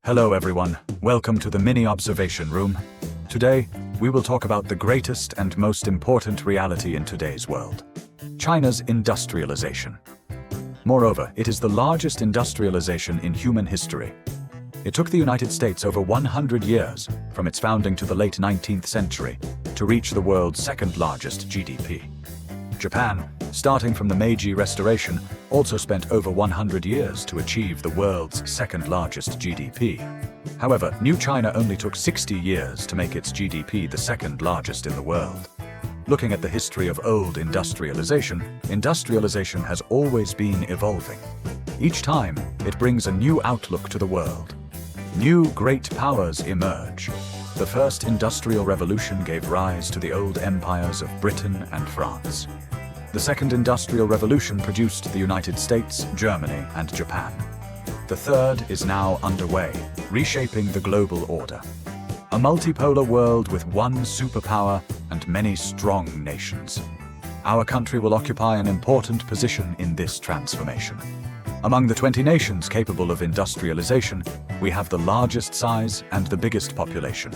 Hello everyone, welcome to the mini observation room. Today, we will talk about the greatest and most important reality in today's world: China's industrialization. Moreover, it is the largest industrialization in human history. It took the United States over 100 years, from its founding to the late 19th century, to reach the world's second largest GDP. Japan, starting from the Meiji Restoration, also spent over 100 years to achieve the world's second largest GDP. However, New China only took 60 years to make its GDP the second largest in the world. Looking at the history of old industrialization has always been evolving. Each time, it brings a new outlook to the world. New great powers emerge. The first industrial revolution gave rise to the old empires of Britain and France. The second industrial revolution produced the United States, Germany, and Japan. The third is now underway, reshaping the global order. A multipolar world with one superpower and many strong nations. Our country will occupy an important position in this transformation. Among the 20 nations capable of industrialization, we have the largest size and the biggest population.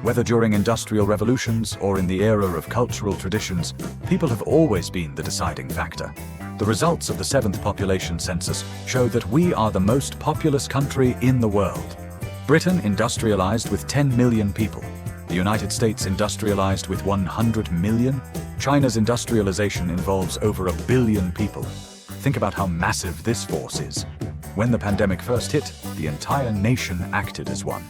Whether during industrial revolutions or in the era of cultural traditions, people have always been the deciding factor. The results of the 7th population census show that we are the most populous country in the world. Britain industrialized with 10 million people. The United States industrialized with 100 million. China's industrialization involves over 1 billion people. Think about how massive this force is. When the pandemic first hit, the entire nation acted as one.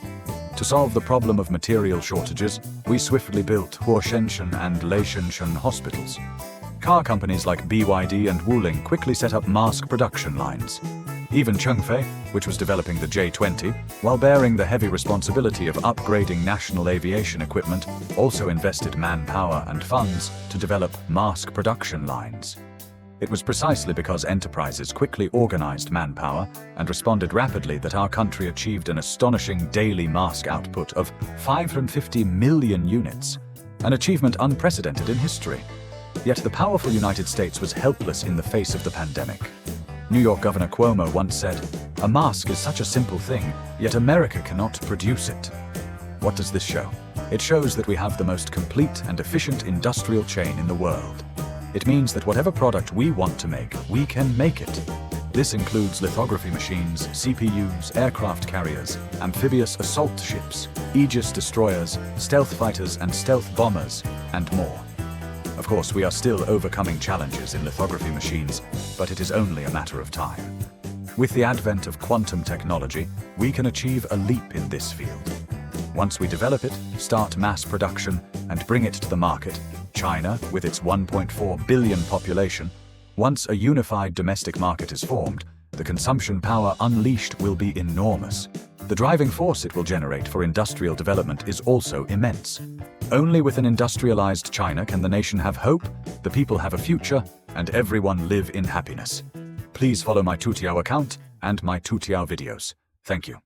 To solve the problem of material shortages, we swiftly built Huoshenshan and Leishenshan hospitals. Car companies like BYD and Wuling quickly set up mask production lines. Even Chengfei, which was developing the J-20, while bearing the heavy responsibility of upgrading national aviation equipment, also invested manpower and funds to develop mask production lines. It was precisely because enterprises quickly organized manpower and responded rapidly that our country achieved an astonishing daily mask output of 550 million units, an achievement unprecedented in history. Yet the powerful United States was helpless in the face of the pandemic. New York Governor Cuomo once said, "A mask is such a simple thing, yet America cannot produce it." What does this show? It shows that we have the most complete and efficient industrial chain in the world. It means that whatever product we want to make, we can make it. This includes lithography machines, CPUs, aircraft carriers, amphibious assault ships, Aegis destroyers, stealth fighters and stealth bombers, and more. Of course, we are still overcoming challenges in lithography machines, but it is only a matter of time. With the advent of quantum technology, we can achieve a leap in this field. Once we develop it, start mass production, and bring it to the market, China, with its 1.4 billion population, once a unified domestic market is formed, the consumption power unleashed will be enormous. The driving force it will generate for industrial development is also immense. Only with an industrialized China can the nation have hope, the people have a future, and everyone live in happiness. Please follow my Tutiao account and my Tutiao videos. Thank you.